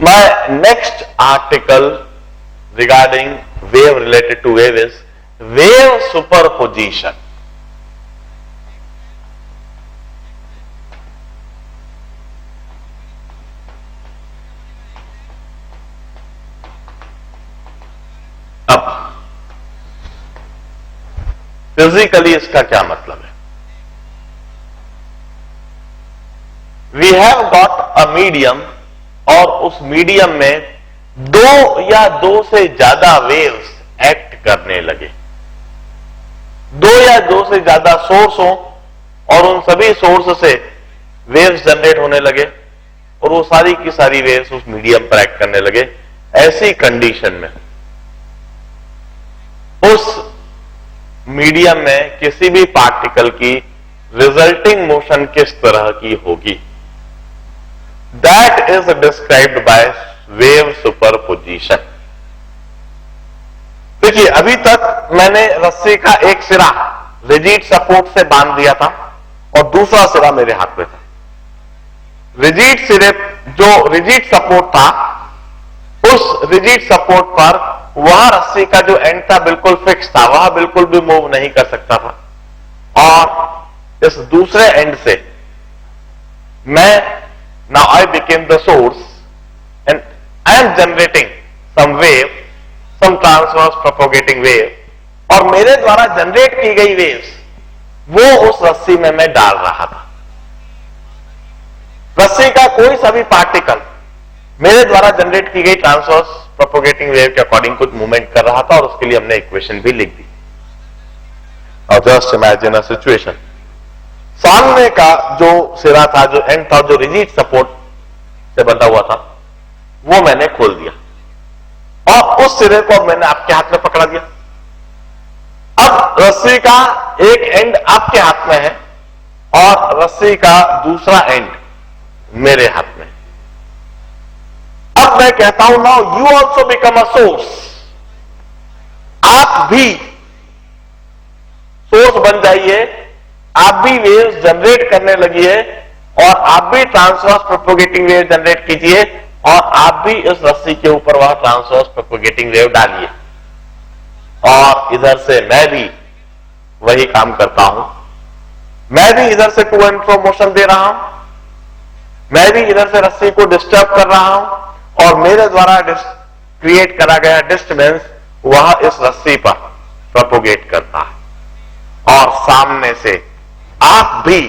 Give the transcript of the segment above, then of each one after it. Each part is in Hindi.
My next article regarding wave related to wave is wave superposition. अब फिजिकली इसका क्या मतलब है? We have got a medium और उस मीडियम में दो या दो से ज्यादा वेव्स एक्ट करने लगे, दो या दो से ज्यादा सोर्स हो और उन सभी सोर्स से वेव्स जनरेट होने लगे और वो सारी की सारी वेव्स उस मीडियम पर एक्ट करने लगे। ऐसी कंडीशन में उस मीडियम में किसी भी पार्टिकल की रिजल्टिंग मोशन किस तरह की होगी, that is described by wave superposition. देखिए, अभी तक मैंने रस्सी का एक सिरा रिजिड सपोर्ट से बांध दिया था और दूसरा सिरा मेरे हाथ में था। रिजिड सिरे, जो रिजिड सपोर्ट था, उस रिजिड सपोर्ट पर वह रस्सी का जो एंड था बिल्कुल फिक्स था, वह बिल्कुल भी मूव नहीं कर सकता था। और इस दूसरे एंड से मैं, now I became the source and I am generating some wave, some transverse propagating wave, और मेरे द्वारा जनरेट की गई वेव्स वो उस रस्सी में मैं डाल रहा था। रस्सी का कोई सा भी पार्टिकल मेरे द्वारा जनरेट की गई ट्रांसवर्स प्रोपोगेटिंग वेव के अकॉर्डिंग कुछ मूवमेंट कर रहा था और उसके लिए हमने इक्वेशन भी लिख दी। और जस्ट इमेजिन अ सिचुएशन, सामने का जो सिरा था, जो एंड था, जो रिजिड सपोर्ट से बंधा हुआ था, वो मैंने खोल दिया और उस सिरे को मैंने आपके हाथ में पकड़ा दिया। अब रस्सी का एक एंड आपके हाथ में है और रस्सी का दूसरा एंड मेरे हाथ में। अब मैं कहता हूं, now you also become a source, आप भी सोर्स बन जाइए, आप भी वेव्स जनरेट करने लगिए और आप भी ट्रांसवर्स प्रोपोगेटिंग वेव जनरेट कीजिए और आप भी इस रस्सी के ऊपर वह ट्रांसवर्स प्रोपोगेटिंग वेव डालिए। और इधर से मैं भी वही काम करता हूं, मैं भी इधर से टू एंड फ्रो मोशन दे रहा हूं, मैं भी इधर से रस्सी को डिस्टर्ब कर रहा हूं और मेरे द्वारा क्रिएट करा गया डिस्टर्बेंस वह इस रस्सी पर प्रोपोगेट करता है और सामने से आप भी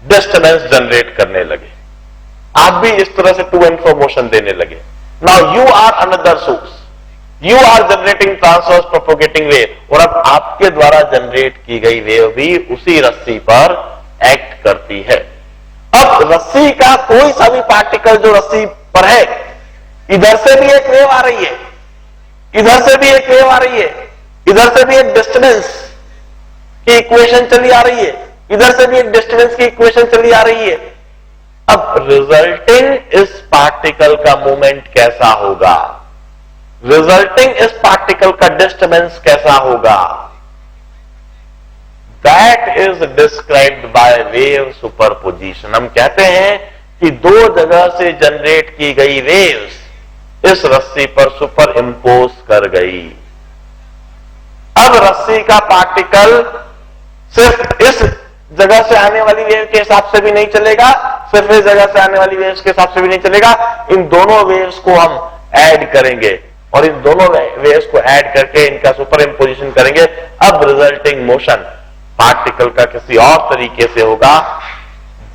डिस्टर्बेंस जनरेट करने लगे, आप भी इस तरह से टू एंड फ्रो मोशन देने लगे। Now you are another source, you are generating transverse propagating wave और अब आपके द्वारा जनरेट की गई वेव भी उसी रस्सी पर एक्ट करती है। अब रस्सी का कोई सा भी पार्टिकल जो रस्सी पर है, इधर से भी एक वेव आ रही है, इधर से भी एक वेव आ रही है, इधर से भी एक डिस्टर्बेंस की इक्वेशन चली आ रही है, इधर से भी एक डिस्टर्बेंस की इक्वेशन चली आ रही है। अब रिजल्टिंग इस पार्टिकल का मूवमेंट कैसा होगा, रिजल्टिंग इस पार्टिकल का डिस्टर्बेंस कैसा होगा, that is described by wave superposition. हम कहते हैं कि दो जगह से जनरेट की गई वेव्स इस रस्सी पर सुपर इंपोज कर गई। अब रस्सी का पार्टिकल सिर्फ इस जगह से आने वाली वेव के हिसाब से भी नहीं चलेगा, सिर्फ इस जगह से आने वाली वेव्स के हिसाब से भी नहीं चलेगा, इन दोनों वेव्स को हम ऐड करेंगे और इन दोनों वेव्स को ऐड करके इनका सुपर इंपोजिशन करेंगे। अब रिजल्टिंग मोशन पार्टिकल का किसी और तरीके से होगा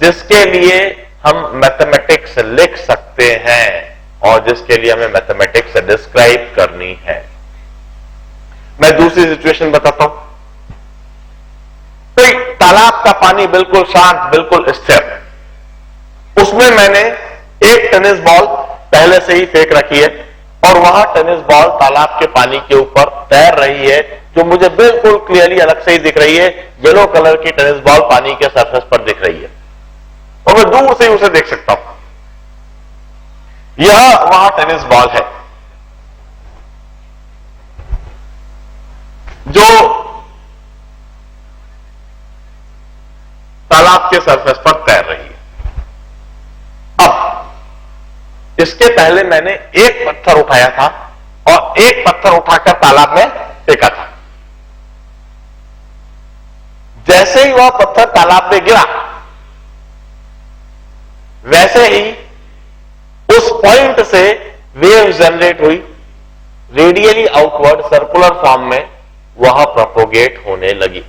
जिसके लिए हम मैथमेटिक्स लिख सकते हैं और जिसके लिए हमें मैथमेटिक्स डिस्क्राइब करनी है। मैं दूसरी सिचुएशन बताता हूं। तो तालाब का पानी बिल्कुल शांत, बिल्कुल स्थिर, उसमें मैंने एक टेनिस बॉल पहले से ही फेंक रखी है और वह टेनिस बॉल तालाब के पानी के ऊपर तैर रही है, जो मुझे बिल्कुल क्लियरली अलग से ही दिख रही है। येलो कलर की टेनिस बॉल पानी के सरफेस पर दिख रही है और मैं दूर से ही उसे देख सकता हूं। यह वह टेनिस बॉल है जो तालाब के सरफेस पर तैर रही है। अब इसके पहले मैंने एक पत्थर उठाया था और एक पत्थर उठाकर तालाब में फेंका था। जैसे ही वह पत्थर तालाब में गिरा, वैसे ही उस पॉइंट से वेव जनरेट हुई, रेडियली आउटवर्ड सर्कुलर फॉर्म में वह प्रोपोगेट होने लगी।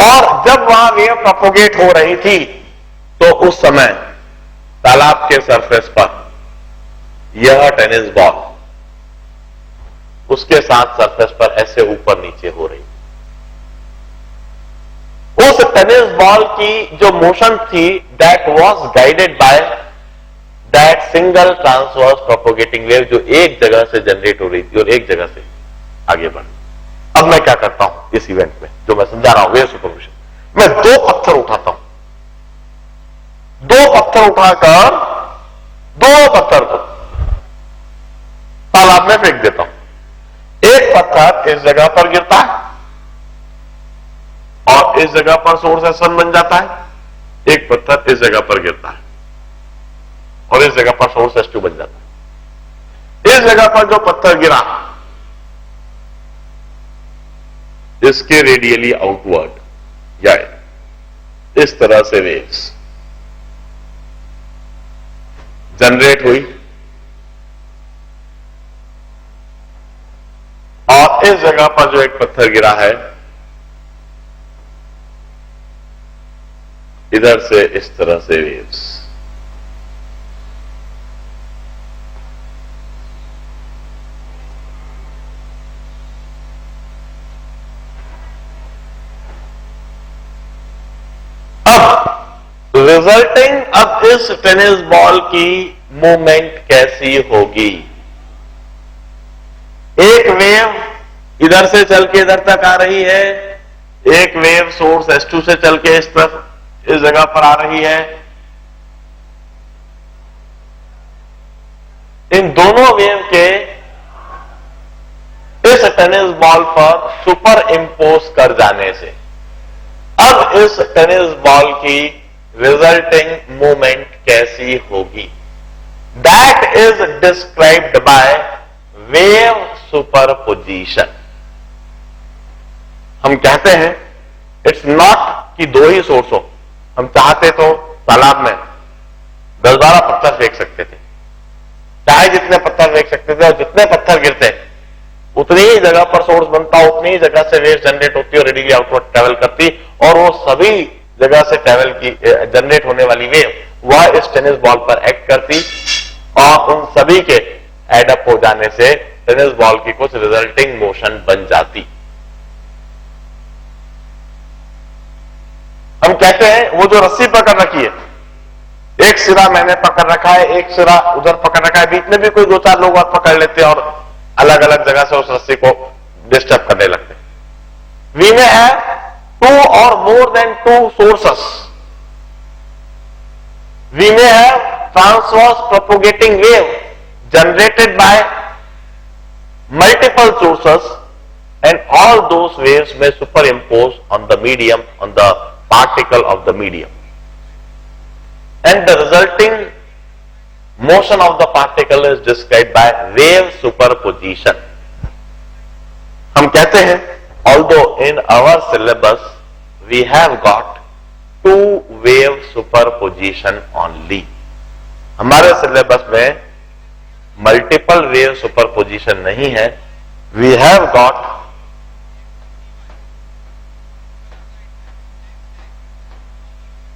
और जब वहां वेव प्रोपोगेट हो रही थी तो उस समय तालाब के सरफेस पर यह टेनिस बॉल उसके साथ सरफेस पर ऐसे ऊपर नीचे हो रही। उस टेनिस बॉल की जो मोशन थी, that was guided by that single transverse propagating wave, जो एक जगह से जनरेट हो रही थी और एक जगह से आगे बढ़। अब मैं क्या करता हूं इस इवेंट में, जो मैं समझा रहा हूं वेव सुपरपोजिशन, मैं दो पत्थर उठाता हूं, दो पत्थर उठाकर दो पत्थर को तालाब में फेंक देता हूं। एक पत्थर इस जगह पर गिरता है और इस जगह पर सोर्स S1 बन जाता है, एक पत्थर इस जगह पर गिरता है और इस जगह पर सोर्स S2 बन जाता है। इस जगह पर जो पत्थर गिरा, इसके रेडियली आउटवर्ड या इस तरह से वेव्स जनरेट हुई और इस जगह पर जो एक पत्थर गिरा है, इधर से इस तरह से वेव्स। रिजल्टिंग अब इस टेनिस बॉल की मूवमेंट कैसी होगी? एक वेव इधर से चल के इधर तक आ रही है, एक वेव सोर्स S2 से चल के इस तरफ इस जगह पर आ रही है। इन दोनों वेव के इस टेनिस बॉल पर सुपर इंपोज कर जाने से अब इस टेनिस बॉल की रिजल्टिंग मूवमेंट कैसी होगी? That is described by wave superposition. हम कहते हैं इट्स नॉट कि दो ही सोर्स हो। हम चाहते तो तालाब में 10-12 पत्थर फेंक सकते थे, चाहे जितने पत्थर फेंक सकते थे, और जितने पत्थर गिरते उतनी ही जगह पर सोर्स बनता, उतनी ही जगह से वेव जनरेट होती और रेडियली आउटवर्ड ट्रेवल करती, और वो सभी जगह से ट्रेवल की जनरेट होने वाली वेव वह इस टेनिस बॉल पर एक्ट करती और उन सभी के एडअप हो जाने से टेनिस बॉल की कुछ रिजल्टिंग मोशन बन जाती। हम कहते हैं वो जो रस्सी पकड़ रखी है, एक सिरा मैंने पकड़ रखा है, एक सिरा उधर पकड़ रखा है, बीच में भी कोई 2-4 लोग और पकड़ लेते और अलग अलग जगह से उस रस्सी को डिस्टर्ब करने लगते। We may have 2 or more than 2 sources. We may have transverse propagating wave generated by multiple sources, and all those waves may superimpose on the medium, on the particle of the medium, and the resulting motion of the particle is described by wave superposition. हम कहते हैं although in our syllabus we have got 2 wave superposition only. हमारे सिलेबस में मल्टीपल वेव सुपरपोजिशन नहीं है. We have got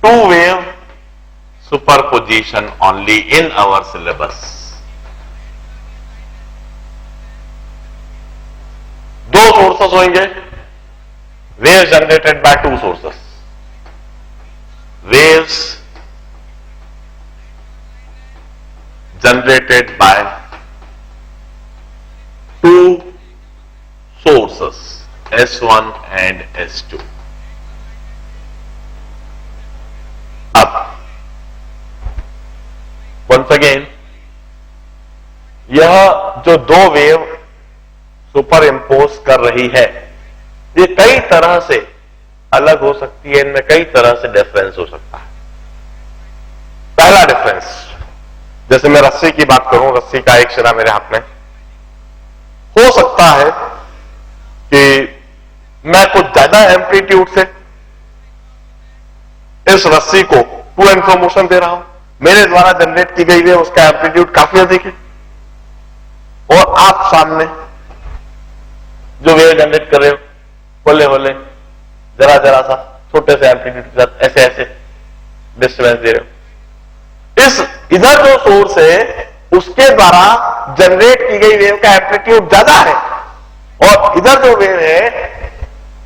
two wave superposition only in our syllabus. दो सोर्सेस होंगे, waves generated by two sources. Waves generated by two sources, S1 and S2. अब once again यह जो दो वेव सुपर इंपोज कर रही है, ये कई तरह से अलग हो सकती है, इनमें कई तरह से डिफरेंस हो सकता है. पहला डिफरेंस, जैसे मैं रस्सी की बात करूं, रस्सी का एक सिरा मेरे हाथ में, हो सकता है कि मैं कुछ ज्यादा एम्पलीट्यूड से इस रस्सी को टू एंड फ्रो मोशन दे रहा हूं, मेरे द्वारा जनरेट की गई वेव उसका एम्पलीट्यूड काफी अधिक है, और आप सामने जो वेव जनरेट कर रहे हो होले होले जरा जरा सा छोटे से एम्पलीट्यूड के साथ ऐसे ऐसे डिस्टर्बेंस दे रहे हो। इस इधर जो सोर्स है उसके द्वारा जनरेट की गई वेव का एम्पलीट्यूड ज्यादा है, और इधर जो वेव है,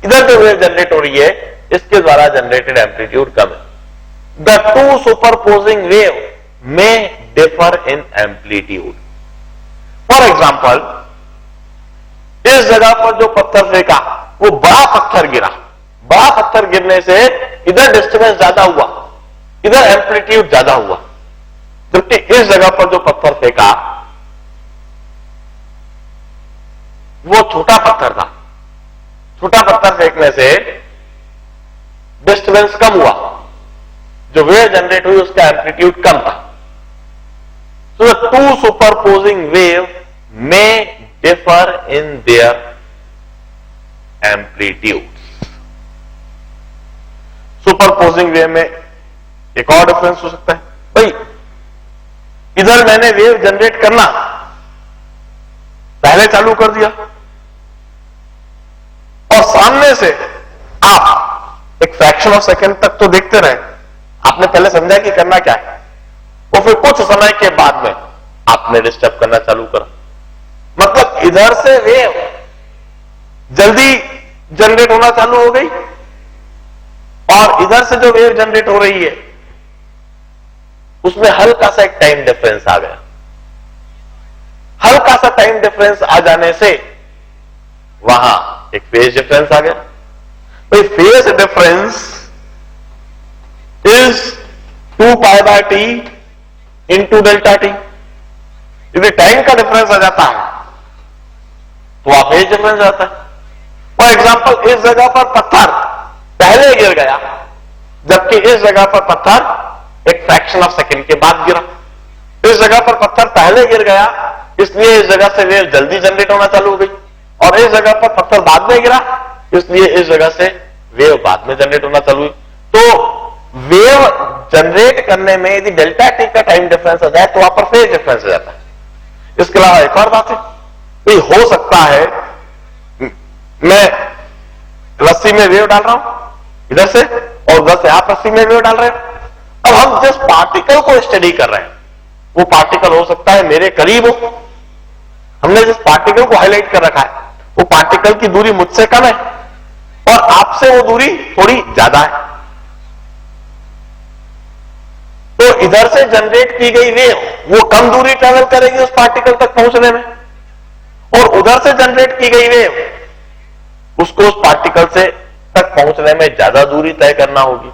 इधर जो वेव जनरेट हो रही है इसके द्वारा जनरेटेड एम्पलीट्यूड कम है। द टू सुपरपोजिंग वेव में differ in amplitude. For example, इस जगह पर जो पत्थर फेंका वो बड़ा पत्थर गिरा, बड़ा पत्थर गिरने से इधर डिस्टर्बेंस ज्यादा हुआ, इधर एम्पलीट्यूड ज्यादा हुआ, जबकि इस जगह पर जो पत्थर फेंका वो छोटा पत्थर था, छोटा पत्थर फेंकने से डिस्टर्बेंस कम हुआ, जो वेव जनरेट हुई उसका एम्पलीट्यूड कम था। So the two superposing wave में differ in their amplitude. Superposing wave में एक और डिफरेंस हो सकता है, भाई इधर मैंने वेव जनरेट करना पहले चालू कर दिया, और सामने से आप एक फ्रैक्शन ऑफ सेकंड तक तो देखते रहे, आपने पहले समझा कि करना क्या है, और फिर कुछ समय के बाद में आपने डिस्टर्ब करना चालू करा, मतलब इधर से वेव जल्दी जनरेट होना चालू हो गई, और इधर से जो वेव जनरेट हो रही है उसमें हल्का सा एक टाइम डिफरेंस आ गया। हल्का सा टाइम डिफरेंस आ जाने से वहां एक फेज डिफरेंस आ गया। तो phase difference is 2 pi by T into delta T. यदि टाइम का डिफरेंस आ जाता है तो वहां फेज डिफरेंस आता है। फॉर एग्जाम्पल, इस जगह पर पत्थर पहले गिर गया, जबकि इस जगह पर पत्थर एक फ्रैक्शन ऑफ सेकंड के बाद गिरा। इस जगह पर पत्थर पहले गिर गया, इसलिए इस जगह से वेव जल्दी जनरेट होना चालू हो गई, और इस जगह पर पत्थर बाद में गिरा, इसलिए इस जगह से वेव बाद में जनरेट होना चालू हुई। तो वेव जनरेट करने में यदि डेल्टा टी का टाइम डिफरेंस आ जाए तो वहां पर फेज डिफरेंस आ जाता है। इसके अलावा एक और बात है, तो हो सकता है मैं रस्सी में वेव डाल रहा हूं इधर से, और उधर से आप रस्सी में वेव डाल रहे हैं। अब हम जिस पार्टिकल को स्टडी कर रहे हैं वो पार्टिकल हो सकता है मेरे करीब हो, हमने जिस पार्टिकल को हाईलाइट कर रखा है वो पार्टिकल की दूरी मुझसे कम है और आपसे वो दूरी थोड़ी ज्यादा है। तो इधर से जनरेट की गई वेव वो कम दूरी ट्रेवल करेगी उस पार्टिकल तक पहुंचने में, और उधर से जनरेट की गई वेव उसको उस पार्टिकल से तक पहुंचने में ज्यादा दूरी तय करना होगी।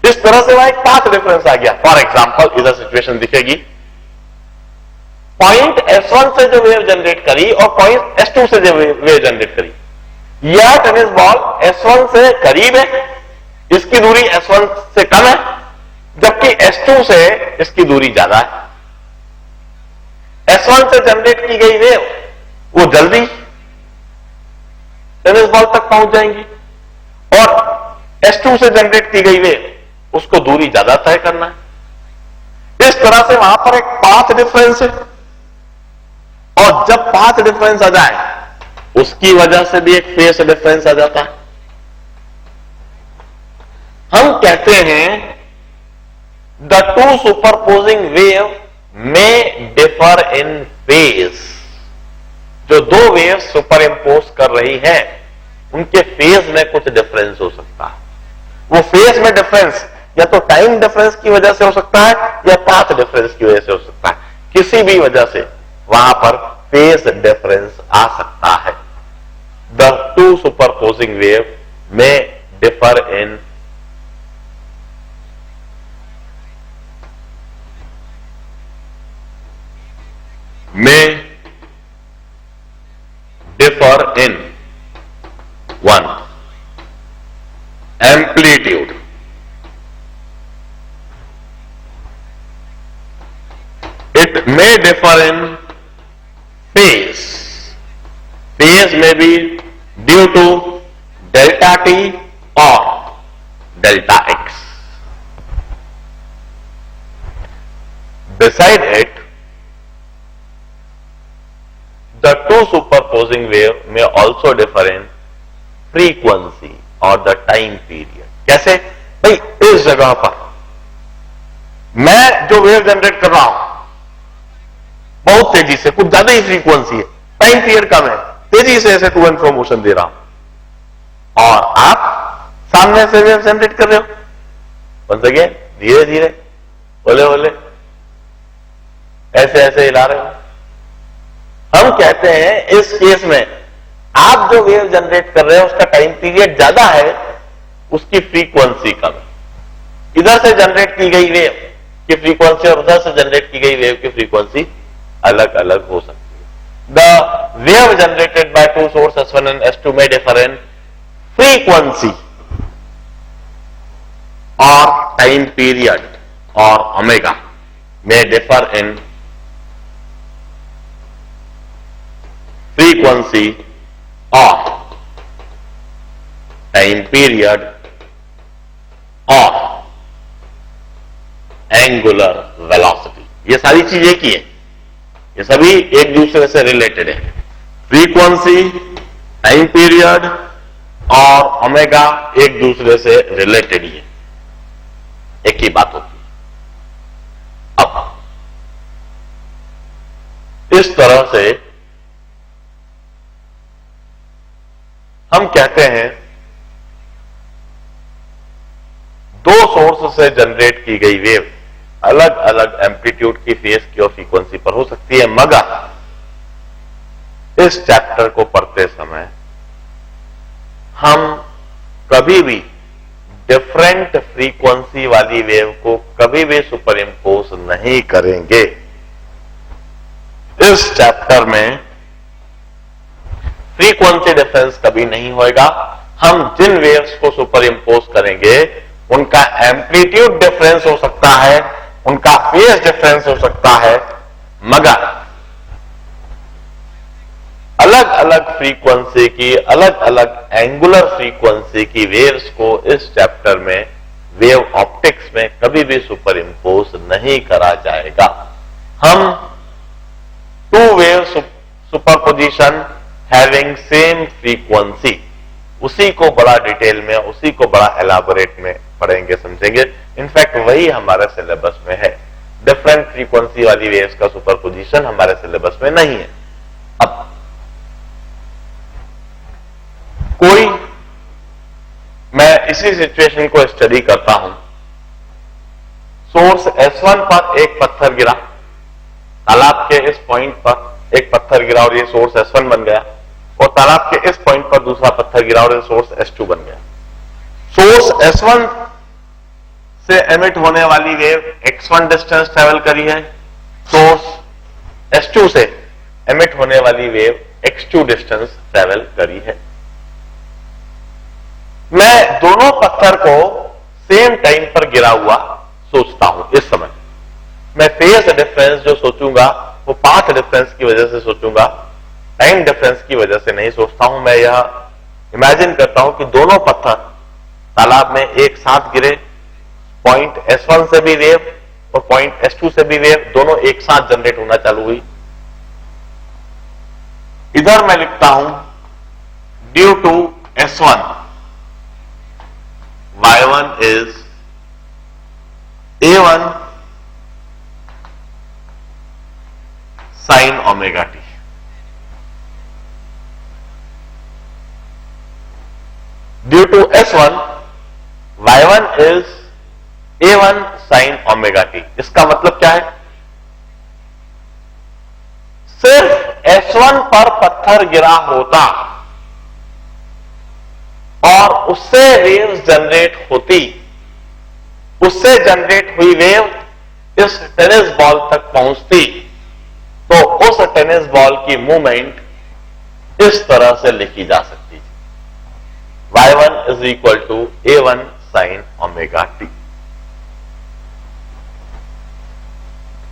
इस तरह से वहां एक पाथ डिफरेंस आ गया। फॉर एग्जाम्पल, इधर सिचुएशन दिखेगी, पॉइंट S1 से जो वेव जनरेट करी और पॉइंट S2 से जो वेव जनरेट करी, यह टेनिस बॉल S1 से करीब है, इसकी दूरी S1 से कम है, जबकि S2 से इसकी दूरी ज्यादा है। S1 से जनरेट की गई वेव वो जल्दी टेनिस बॉल तक पहुंच जाएंगी, और S2 से जनरेट की गई वेव उसको दूरी ज्यादा तय करना है। इस तरह से वहां पर एक पाथ डिफरेंस है, और जब पाथ डिफरेंस आ जाए उसकी वजह से भी एक फेज डिफरेंस आ जाता है। हम कहते हैं द टू सुपरपोजिंग वेव में डिफर इन फेज। जो दो वेव सुपर इंपोज कर रही हैं उनके फेज में कुछ डिफरेंस हो सकता है। वो फेज में डिफरेंस या तो टाइम डिफरेंस की वजह से हो सकता है या पाथ डिफरेंस की वजह से हो सकता है, किसी भी वजह से वहां पर फेज डिफरेंस आ सकता है। द टू सुपरपोजिंग वेव में differ in one amplitude it may differ in phase. Phase may be due to delta t or delta x. Beside it, the two superposing wave may also differ in frequency or the time period. कैसे? भाई इस जगह पर मैं जो वेव जनरेट कर रहा हूं बहुत तेजी से, कुछ ज्यादा ही फ्रीक्वेंसी है, टाइम पीरियड कम है, तेजी से ऐसे टू एंड फ्रो मोशन दे रहा हूं, और आप सामने से वेव जनरेट कर रहे हो, बन सके धीरे धीरे बोले बोले ऐसे ऐसे हिला रहे हो। हम कहते हैं इस केस में आप जो वेव जनरेट कर रहे हो उसका टाइम पीरियड ज्यादा है, उसकी फ्रीक्वेंसी कम है। इधर से जनरेट की गई वेव की फ्रीक्वेंसी और उधर से जनरेट की गई वेव की फ्रीक्वेंसी अलग अलग हो सकती है। The wave generated by two source S1 and S2 may differ in frequency or time period or omega may differ in frequency or time period or angular velocity। ये सारी चीजें की है, ये सभी एक दूसरे से रिलेटेड है। फ्रीक्वेंसी, टाइम पीरियड और ओमेगा एक दूसरे से रिलेटेड ही है, एक ही बात होती है। अब इस तरह से हम कहते हैं दो सोर्स से जनरेट की गई वेव अलग अलग एम्पलीट्यूड की, फेज की और फ्रीक्वेंसी पर हो सकती है, मगर इस चैप्टर को पढ़ते समय हम कभी भी डिफरेंट फ्रीक्वेंसी वाली वेव को कभी भी सुपर इंपोज नहीं करेंगे। इस चैप्टर में फ्रीक्वेंसी डिफरेंस कभी नहीं होगा। हम जिन वेव्स को सुपर इंपोज करेंगे उनका एम्पलीट्यूड डिफरेंस हो सकता है, उनका फेज डिफरेंस हो सकता है, मगर अलग अलग फ्रीक्वेंसी की, अलग अलग एंगुलर फ्रीक्वेंसी की वेव्स को इस चैप्टर में वेव ऑप्टिक्स में कभी भी सुपर इंपोज नहीं करा जाएगा। हम two wave superposition having same frequency, उसी को बड़ा डिटेल में, उसी को बड़ा एलाबोरेट में पढ़ेंगे, समझेंगे। इनफैक्ट वही हमारे सिलेबस में है। डिफरेंट फ्रीक्वेंसी वाली वेव्स का सुपरपोजिशन हमारे सिलेबस में नहीं है। अब कोई, मैं इसी सिचुएशन को स्टडी करता हूं, सोर्स S1 पर एक पत्थर गिरा, तालाब के इस पॉइंट पर एक पत्थर गिरा और ये सोर्स S1 बन गया, और तालाब के इस पॉइंट पर दूसरा पत्थर गिरा और ये सोर्स S2 बन गया। सोर्स S1 से एमिट होने वाली वेव x1 डिस्टेंस ट्रेवल करी है, सोर्स S2 से एमिट होने वाली वेव x2 डिस्टेंस ट्रेवल करी है। मैं दोनों पत्थर को सेम टाइम पर गिरा हुआ सोचता हूं। इस समय मैं फेज डिफरेंस जो सोचूंगा वो पाथ डिफरेंस की वजह से सोचूंगा, टाइम डिफरेंस की वजह से नहीं सोचता हूं। मैं यह इमेजिन करता हूं कि दोनों पत्थर तालाब में एक साथ गिरे, पॉइंट S1 से भी वेव और पॉइंट S2 से भी वेव दोनों एक साथ जनरेट होना चालू हुई। इधर मैं लिखता हूं due to S1 Y1 is A1 sin omega t. Due to S1, Y1 is A1 sin omega t. इसका मतलब क्या है? सिर्फ S1 पर पत्थर गिरा होता और उससे वेव्स जनरेट होती, उससे जनरेट हुई वेव इस टेनिस बॉल तक पहुंचती, तो उस टेनिस बॉल की मूवमेंट इस तरह से लिखी जा सकती है, y1 is equal to a1 sine omega t।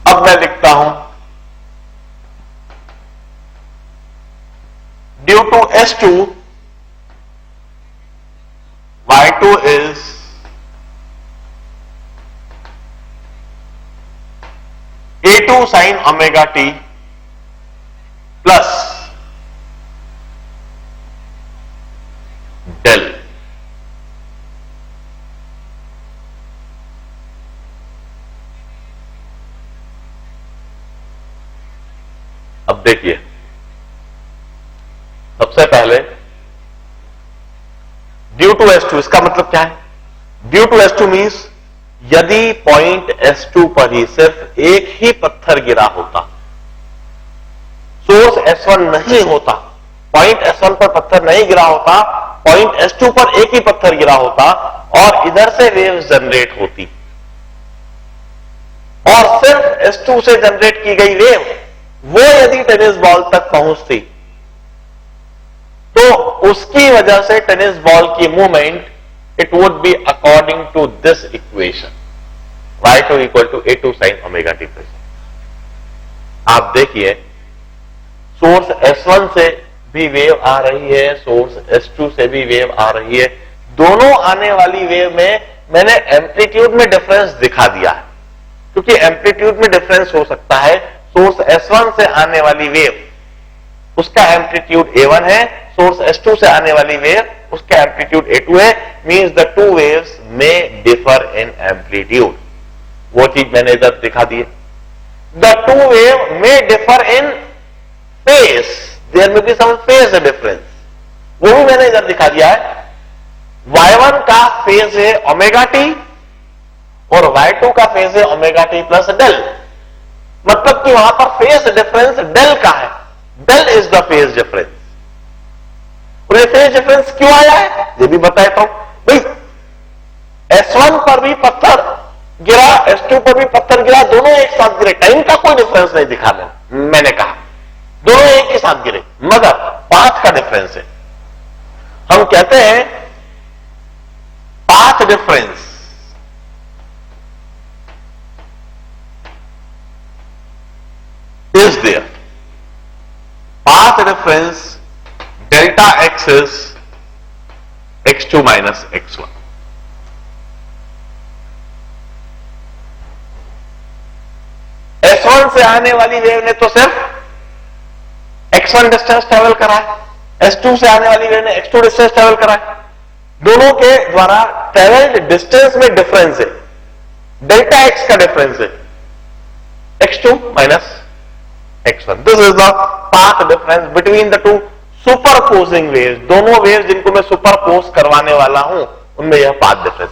अब मैं लिखता हूं to S2, Y2 is A2 sin omega t plus del. अब देखिए, सबसे पहले ड्यू टू S2, इसका मतलब क्या है? ड्यू टू S2 मीन्स यदि पॉइंट S2 पर ही सिर्फ एक ही पत्थर गिरा होता, सोर्स S1 नहीं होता, पॉइंट S1 पर पत्थर नहीं गिरा होता, पॉइंट S2 पर एक ही पत्थर गिरा होता और इधर से वेव्स जनरेट होती, और सिर्फ S2 से जनरेट की गई वेव वो यदि टेनिस बॉल तक पहुंचती, तो उसकी वजह से टेनिस बॉल की movement it would be according to this equation, y2 equal to A2 sin omega t plus. आप देखिए, सोर्स S1 से भी वेव आ रही है, सोर्स S2 से भी वेव आ रही है, दोनों आने वाली वेव में मैंने एम्पलीट्यूड में डिफरेंस दिखा दिया है, क्योंकि एम्पलीट्यूड में डिफरेंस हो सकता है। सोर्स S1 से आने वाली वेव उसका एम्पलीट्यूड A1 है, सोर्स S2 से आने वाली वेव उसका एम्पलीट्यूड A2 है, मींस द टू वेव्स में डिफर इन एम्पलीट्यूड। वो चीज मैंने इधर दिखा दी है। द टू वेव में डिफर इन फेज, देयर में बी सम फेज डिफरेंस, वो भी मैंने इधर दिखा दिया है। Y1 का फेज है ओमेगा टी और Y2 का फेज है ओमेगा टी प्लस डेल, मतलब कि वहां पर फेज डिफरेंस डेल का है, del is the phase difference. और ये फेज डिफरेंस क्यों आया है ये भी बताता हूं। भाई S1 पर भी पत्थर गिरा, S2 पर भी पत्थर गिरा, दोनों एक साथ गिरे, टाइम का कोई डिफरेंस नहीं दिखा मैंने कहा, दोनों एक ही साथ गिरे, मगर पाथ का डिफरेंस है। हम कहते हैं path difference is there. Path difference delta x is x2 minus x1. S1 से आने वाली वेव ने तो सिर्फ x1 डिस्टेंस ट्रेवल करा है, S2 से आने वाली वेव ने x2 डिस्टेंस ट्रेवल करा है, दोनों के द्वारा ट्रेवल्ड डिस्टेंस में डिफरेंस है, डेल्टा x का डिफरेंस है x2 minus x1. This is the path difference between the two superposing waves. दोनों वेव्स जिनको मैं सुपरपोज करवाने वाला हूं उनमें यह पाथ डिफरेंस।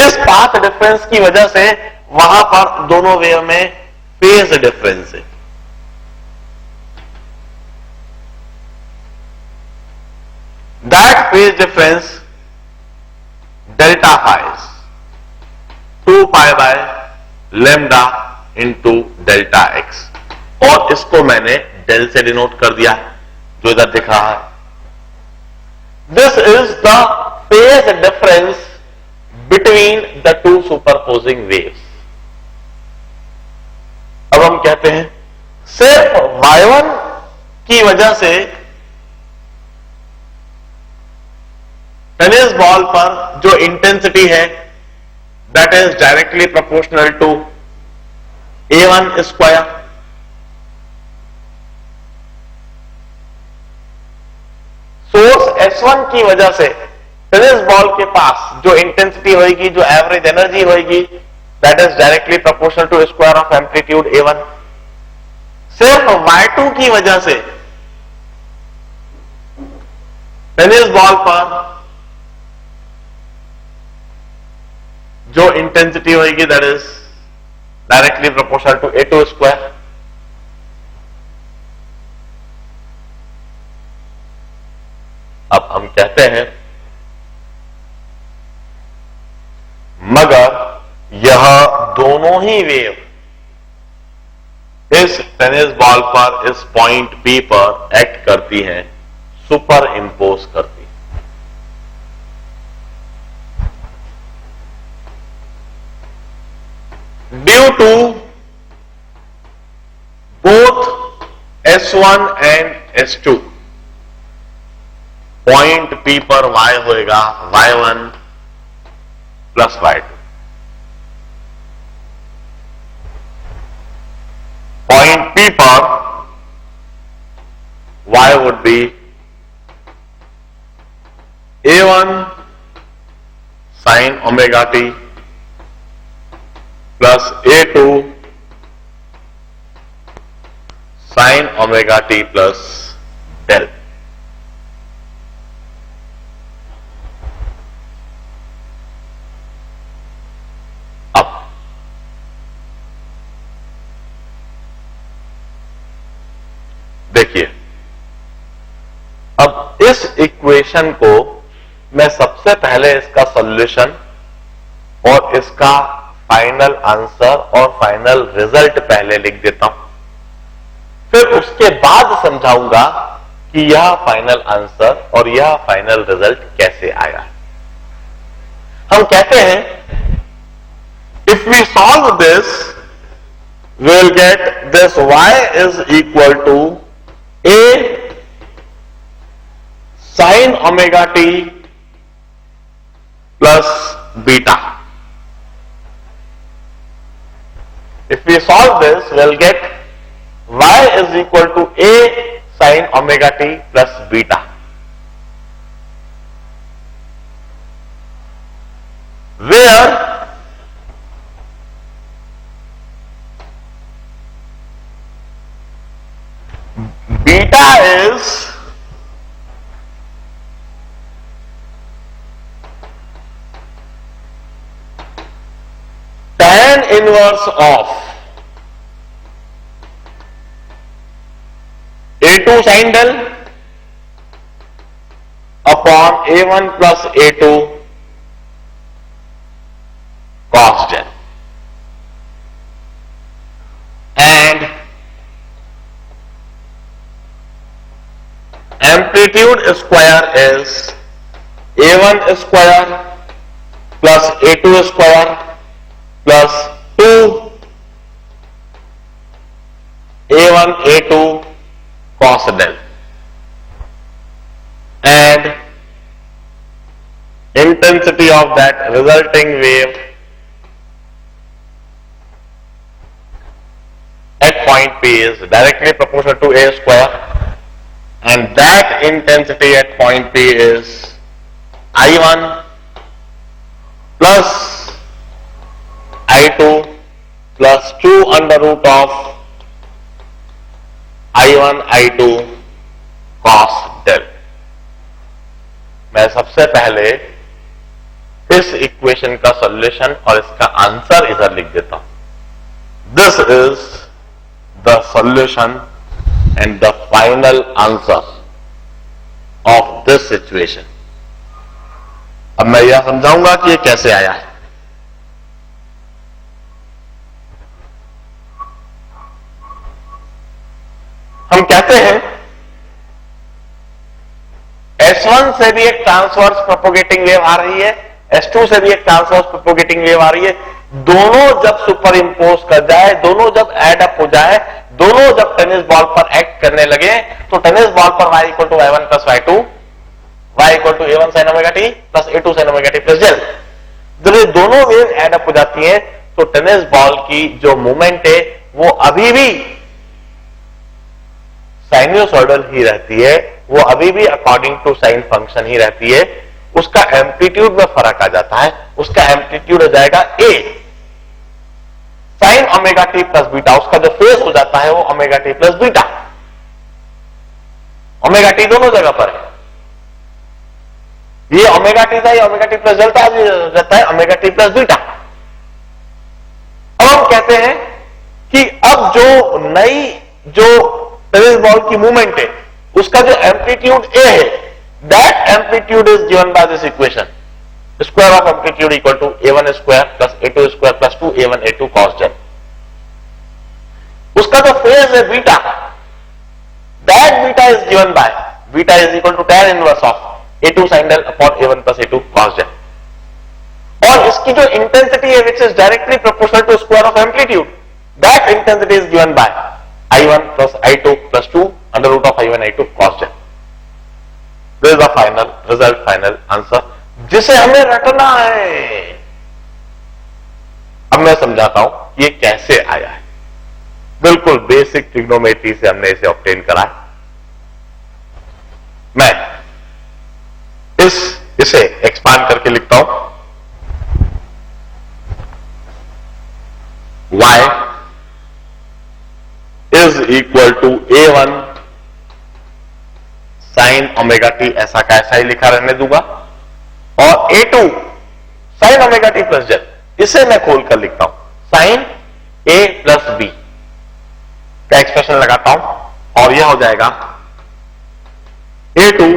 इस पाथ डिफरेंस की वजह से वहां पर दोनों वेव में फेज डिफरेंस है। That phase difference delta phi is 2 pi by lambda into delta x, और इसको मैंने डेल से डिनोट कर दिया जो इधर दिख रहा है। This is the phase difference between the two superposing waves. अब हम कहते हैं सिर्फ y1 की वजह से टेनिस बॉल पर जो इंटेंसिटी है that is directly proportional to A1 square. Source S1 की वजह से टेनिस बॉल के पास जो इंटेंसिटी होगी, जो एवरेज एनर्जी होगी, that is directly proportional to square of amplitude A1। सिर्फ Y2 की वजह से टेनिस बॉल पर जो इंटेंसिटी होगी that is directly proportional to A2 square. अब हम कहते हैं मगर यह दोनों ही वेव इस टेनिस बॉल पर, इस पॉइंट P पर एक्ट करती हैं, सुपर इंपोज करती हैं। Due to both S1 and S2, point P पर y होएगा y1 plus y2। Point P पर y would be a1 sin omega t plus a2 sin omega t plus del। अब देखिए, अब इस इक्वेशन को मैं सबसे पहले इसका सॉल्यूशन और इसका फाइनल आंसर और फाइनल रिजल्ट पहले लिख देता हूं, फिर उसके बाद समझाऊंगा कि यह फाइनल आंसर और यह फाइनल रिजल्ट कैसे आया। हम कहते हैं if we solve this we will get this y is equal to a sin omega t plus beta। If we solve this, we'll get y is equal to a sin omega t plus beta, where beta is tan inverse of a2 sin del upon a1 plus a2 cos del, and amplitude square is a1 square plus a2 square plus 2 a1 a2 cos del, and intensity of that resulting wave at point P is directly proportional to a square, and that intensity at point P is I1 plus I2 plus 2 under root of I1 I2 cos del। मैं सबसे पहले इस इक्वेशन का सॉल्यूशन और इसका आंसर इधर लिख देता हूं। This is the solution and the final answer of this situation. अब मैं यह समझाऊंगा कि यह कैसे आया है। हम कहते हैं S1 से भी एक ट्रांसवर्स प्रोपोगेटिंग वेव आ रही है, S2 से भी एक ट्रांसवर्स प्रोपोगेटिंग वेव आ रही है। दोनों जब सुपर इंपोज कर जाए, दोनों जब एड अप हो जाए, दोनों जब टेनिस बॉल पर एक्ट करने लगे, तो टेनिस बॉल पर y equal to y1 plus y2, y equal to a1 sin omega t plus a2 sin omega t plus del। जब ये दोनों वेव एड अप हो जाती हैं, तो टेनिस बॉल की जो मूवमेंट है वो अभी भी साइनोसॉइडल ही रहती है, वो अभी भी अकॉर्डिंग टू साइन फंक्शन ही रहती है। उसका एम्पलीट्यूड में फर्क आ जाता है, उसका एम्पलीट्यूड हो जाएगा a sign omega t plus beta. उसका जो फेज हो जाता है वो omega t plus beta. Omega T दोनों जगह पर है, ये ओमेगा टी था, ये ओमेगा टी प्लस डेल्टा रहता है ओमेगा टी प्लस बीटा। अब हम कहते हैं कि अब जो नई जो टेनिस बॉल की मूवमेंट है उसका जो एम्पलीट्यूड ए है, that amplitude is given by this equation, square of amplitude equal to a1 square plus a2 square plus 2 a1 a2 cos del। उसका जो फेज है beta, that beta is given by beta is equal to tan inverse of a2 sin del upon a1 plus a2 cos del। और इसकी जो इंटेंसिटी है which is directly proportional to square of amplitude, that intensity is given bye I1 plus I2 plus 2 under root of I1 I2 cos del। This is the final result, final answer जिसे हमें रटना है। अब मैं समझाता हूं ये कैसे आया है। बिल्कुल बेसिक ट्रिग्नोमेट्री से हमने इसे ऑब्टेन करा है। मैं इसे एक्सपांड करके लिखता हूं। y is equal to a1 sine omega t, ऐसा का ऐसा ही लिखा रहने दूंगा, और a2 sine omega t plus Z, इसे मैं खोलकर लिखता हूं साइन a प्लस बी का एक्सप्रेशन लगाता हूं और यह हो जाएगा a2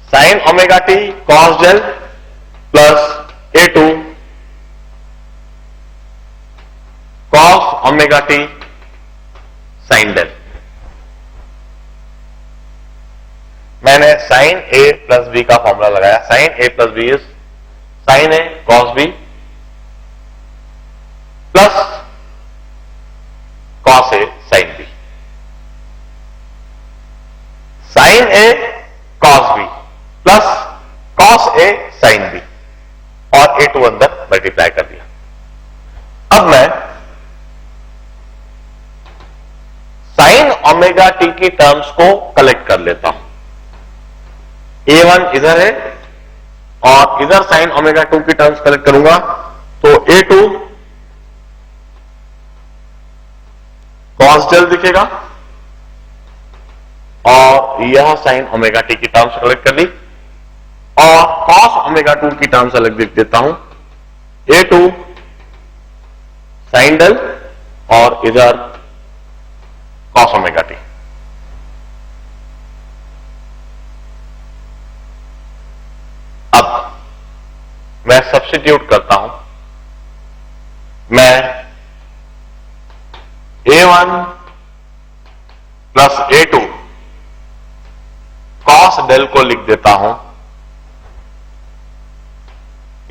sine omega t cos Z plus a2 cos omega t sine del. मैंने साइन ए प्लस बी का फॉर्मूला लगाया। Sine A plus B is sine A cos B plus cos A sine B. Sign A cos B plus cos A sine B और a2 अंदर मल्टीप्लाई कर दिया। अब मैं साइन ओमेगा टी की टर्म्स को कलेक्ट कर लेता हूं। a1 इधर है और इधर साइन ओमेगा 2 की टर्म्स कलेक्ट करूंगा तो a2 कॉस डेल दिखेगा और यह साइन ओमेगा टी की टर्म्स कलेक्ट कर ली और कॉस ओमेगा 2 की टर्म्स अलग लिख देता हूं। a2 साइन डेल और इधर कॉस ओमेगा टी। अब मैं सब्स्टिट्यूट करता हूं। मैं a1 plus a2 cos del को लिख देता हूं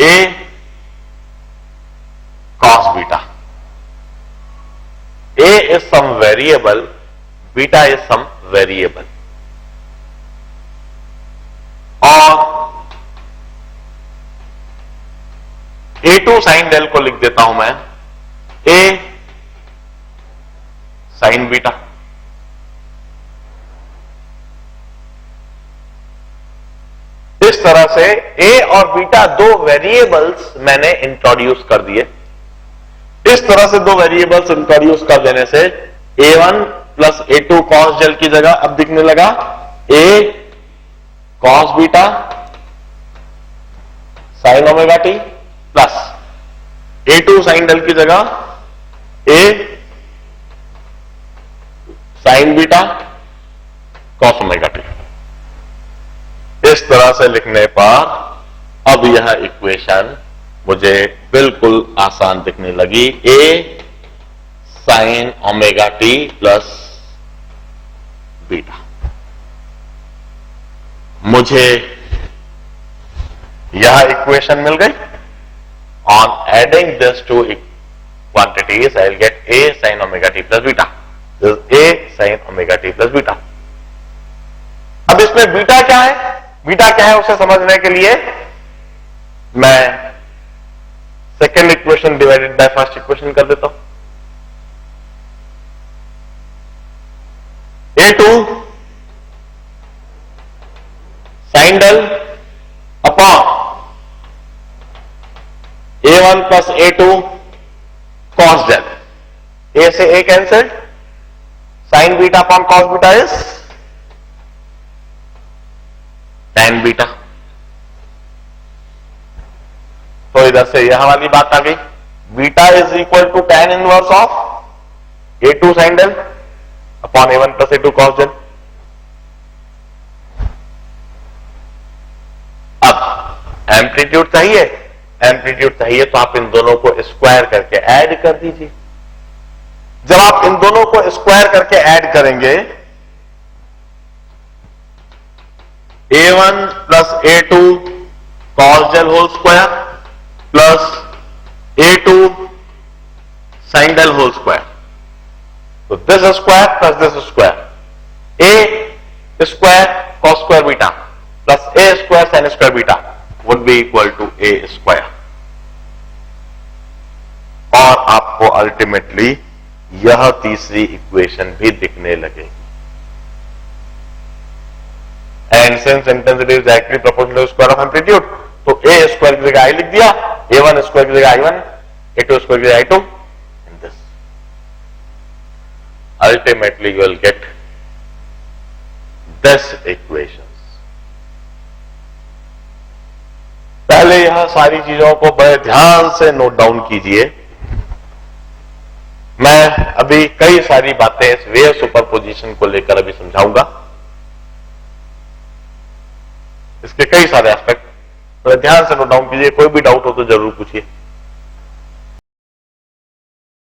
a cos beta. A is some variable, beta is some variable. और a2 साइन डेल को लिख देता हूं मैं a साइन बीटा। इस तरह से a और बीटा दो वेरिएबल्स मैंने इंट्रोड्यूस कर दिए। इस तरह से दो वेरिएबल्स इंट्रोड्यूस कर देने से a1 plus a2 cos del की जगह अब दिखने लगा a cos beta sine omega t plus a2 sine del की जगह a sine beta cos omega t. इस तरह से लिखने पर अब यह इक्वेशन मुझे बिल्कुल आसान दिखने लगी। a sign omega t plus beta. मुझे यह इक्वेशन मिल गई। On adding this two quantities I will get a sign omega t plus beta. This a sign omega t plus beta. अब इसमें बीटा क्या है, बीटा क्या है उसे समझने के लिए मैं second equation divided by first equation कर देता हूं। a2 sine del upon a1 plus a2 cos del. a से a cancelled, sine beta upon cos beta is tan beta. तो इधर से यह वाली बात आ गई, beta is equal to tan inverse of a2 sine del upon a1 plus a2 cos del. अब एम्पलीट्यूड चाहिए, एम्पलीट्यूड चाहिए तो आप इन दोनों को स्क्वायर करके ऐड कर दीजिए। जब आप इन दोनों को स्क्वायर करके ऐड करेंगे a1 plus a2 cos del whole square plus a2 sine del whole square. तो this square plus this square, a square cos square beta plus A square sine square beta would be equal to A square. और आपको अल्टीमेटली यह तीसरी इक्वेशन भी दिखने लगेगी। And since intensity is directly proportional to square of amplitude, तो ए स्क्वायर की जगह आई लिख दिया, a1 स्क्वायर की जगह i1, a2 स्क्वायर की जगह i2, in this ultimately you will get this equations. पहले यह सारी चीजों को बड़े ध्यान से नोट डाउन कीजिए। मैं अभी कई सारी बातें इस वेव सुपरपोजिशन को लेकर अभी समझाऊंगा, इसके कई सारे एस्पेक्ट बड़े ध्यान से नोट डाउन कीजिए। कोई भी डाउट हो तो जरूर पूछिए।